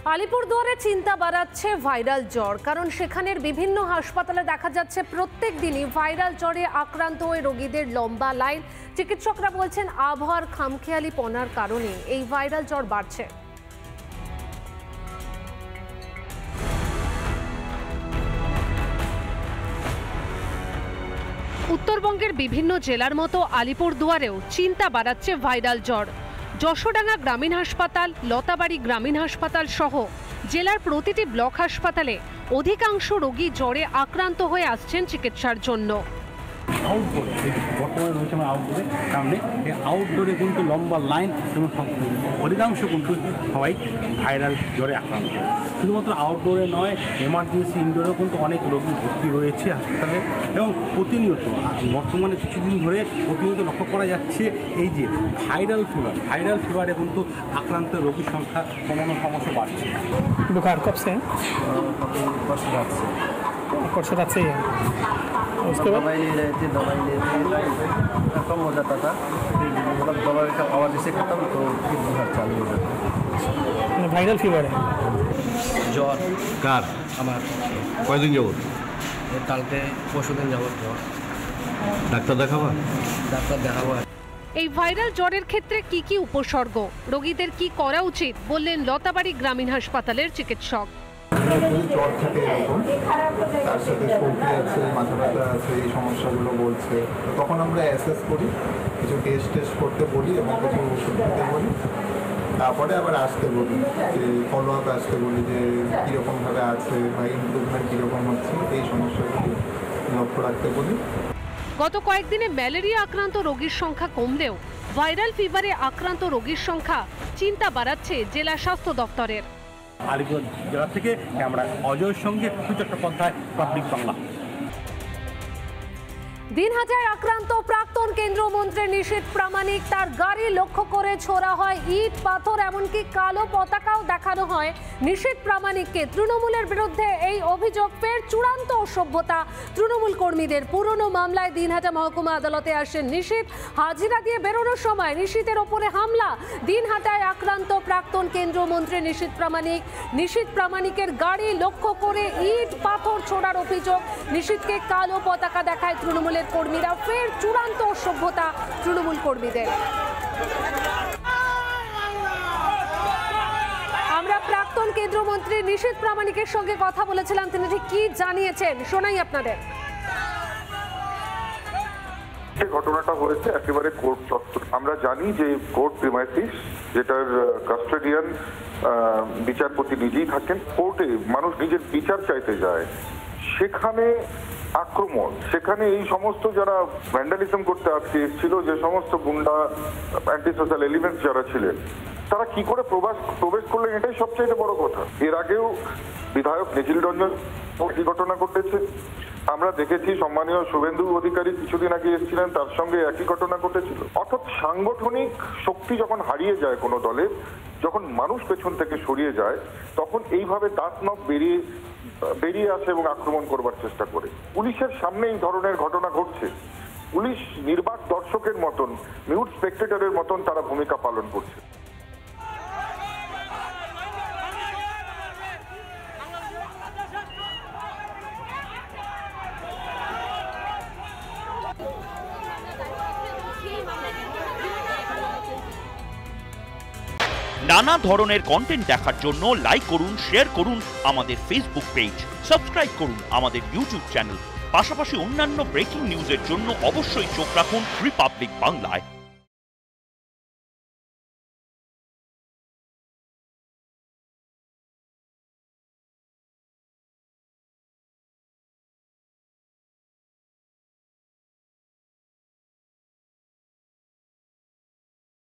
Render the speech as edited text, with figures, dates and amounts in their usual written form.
আলিপুরদুয়ারে চিন্তা বাড়াচ্ছে ভাইরাল জ্বর, কারণ সেখানের বিভিন্ন হাসপাতালে দেখা যাচ্ছে প্রত্যেক দিনই ভাইরাল জ্বরে আক্রান্ত হয়ে রোগীদের লম্বা লাইন। চিকিৎসকরা বলছেন আবহাওয়ার খামখেয়ালিপনার কারণে এই ভাইরাল জ্বর বাড়ছে। উত্তরবঙ্গের বিভিন্ন জেলার মতো আলিপুরদুয়ারেও চিন্তা বাড়াচ্ছে ভাইরাল জ্বর। যশোডাঙ্গা গ্রামীণ হাসপাতাল, লতাবাড়ি গ্রামীণ হাসপাতাল সহ জেলার প্রতিটি ব্লক হাসপাতালে অধিকাংশ রোগী জ্বরে আক্রান্ত হয়ে আসছেন চিকিৎসার জন্য। আউটডোরে বর্তমানে রয়েছে আমার আউটডোরে, কারণে এই আউটডোরে কিন্তু লম্বা লাইন এবং অধিকাংশ কিন্তু সবাই ভাইরাল জ্বরে আক্রান্ত। শুধুমাত্র আউটডোরে নয়, এমার্জেন্সি ইনডোরেও কিন্তু অনেক রোগী ভর্তি রয়েছে হাসপাতালে এবং প্রতিনিয়ত বর্তমানে কিছুদিন ধরে প্রতিনিয়ত লক্ষ্য করা যাচ্ছে এই যে ভাইরাল ফিভারে কিন্তু আক্রান্ত রোগীর সংখ্যা ক্রমশ বাড়ছে। बुखार कब से है? परसों रात से ही है। उसके बाद दवाई ले रहे थे, कम हो जाता था, फिर मतलब दवाई का आवाज़ से खत्म तो फिर बुखार चालू हो जाता। ভাইরাল ফিভার জ্বর কার আমার কয়দিন যাবত? কালকে পরশুদিন যাবত জ্বর। ডাক্তার দেখাবো? ডাক্তার দেখাবো। এই ভাইরাল জ্বরের ক্ষেত্রে কি কি উপসর্গ, রোগীদের কি করা উচিত বললেন লতাবাড়ি গ্রামীণ হাসপাতালের চিকিৎসক। জ্বর থাকে এরকম, তার সাথে সর্দি আছে, মাথা ব্যথা আছে, এই সমস্যাগুলো বলছে। তো তখন আমরা অ্যাসেস করি, কিছু টেস্ট করতে বলি এবং কিছু ওষুধ খেতে বলি। তারপরে আবার আসতে বলি, যে ফলো আপ আসতে বলি যে কীরকমভাবে আছে বা ইমপ্রুভমেন্ট কীরকম হচ্ছে, এই সমস্যাগুলি লক্ষ্য রাখতে বলি। গত কয়েকদিনে ম্যালেরিয়া আক্রান্ত রোগীর সংখ্যা কমলেও ভাইরাল ফিভারে আক্রান্ত রোগীর সংখ্যা চিন্তা বাড়াচ্ছে জেলা স্বাস্থ্য দপ্তরের। আলিপুর জেলা থেকে আমরা অজয়ের সঙ্গে চট্টোপাধ্যায়, পাবলিক বাংলা। দিনহাটায় আক্রান্ত প্রাক্তন কেন্দ্রীয় মন্ত্রী নিশীথ প্রামাণিক, তার গাড়ি লক্ষ্য করে ছোড়া হয় ইট, পাথর, এমনকি কালো পতাকাও দেখানো হয় নিশীথ প্রামাণিককে। তৃণমূলের বিরুদ্ধে এই অভিযোগ ফের চূড়ান্ত অসভ্যতা তৃণমূল কর্মীদের। পুরনো মামলায় দিনহাটা মহকুমা আদালতে আসেন নিশীথ। হাজিরা দিয়ে বেরোনোর সময় নিশীথের ওপরে হামলা। দিনহাটায় আক্রান্ত প্রাক্তন কেন্দ্রীয় মন্ত্রী নিশীথ প্রামাণিকের গাড়ি লক্ষ্য করে ইট, পাথর ছোড়ার অভিযোগ। নিশীথকে কালো পতাকা দেখায় তৃণমূলের কর্মীরা, ফের চূড়ান্ত অসভ্যতা তৃণমূল কর্মীদের। আমরা প্রাক্তন কেন্দ্রীয় মন্ত্রী নিশীথ প্রামাণিকের সঙ্গে কথা বলেছিলাম, তিনি ঠিক কি জানিয়েছেন শোনাই আপনাদের। ঘটনাটা হয়েছে একেবারে কোর্ট চত্বর। আমরা জানি যে কোর্ট প্রিমাইসিস, যেটার কাস্টোডিয়ান বিচারপতি নিজেই থাকেন। কোর্টে মানুষ নিজের বিচার চাইতে যায়, সেখানে আক্রমণ, সেখানে এই সমস্ত যারা ভ্যান্ডালিজম করতে আজকে এসেছিল, যে সমস্ত গুন্ডা অ্যান্টি সোশ্যাল এলিমেন্টস যারা ছিলেন, তারা কি করে প্রবেশ করলেন, এটাই সবচেয়ে বড় কথা। এর আগেও বিধায়ক নিখিল রঞ্জন একই ঘটনা ঘটেছে। আমরা দেখেছি সম্মানীয় শুভেন্দু অধিকারী কিছুদিন আগে এসেছিলেন, তার সঙ্গে একই ঘটনা ঘটেছিল। অর্থাৎ সাংগঠনিক শক্তি যখন হারিয়ে যায় কোনো দলের, যখন মানুষ পেছন থেকে সরিয়ে যায়, তখন এইভাবে দাঁত নখ বেরিয়ে আসে এবং আক্রমণ করবার চেষ্টা করে। পুলিশের সামনে এই ধরনের ঘটনা ঘটছে, পুলিশ নির্বাক দর্শকের মতন, মিউট স্পেকটেটরের মতন তারা ভূমিকা পালন করছে। নানা ধরনের কন্টেন্ট দেখার জন্য লাইক করুন, শেয়ার করুন আমাদের ফেসবুক পেজ, সাবস্ক্রাইব করুন আমাদের ইউটিউব চ্যানেল। পাশাপাশি অন্যান্য ব্রেকিং নিউজের জন্য অবশ্যই চোখ রাখুন রিপাবলিক বাংলায়।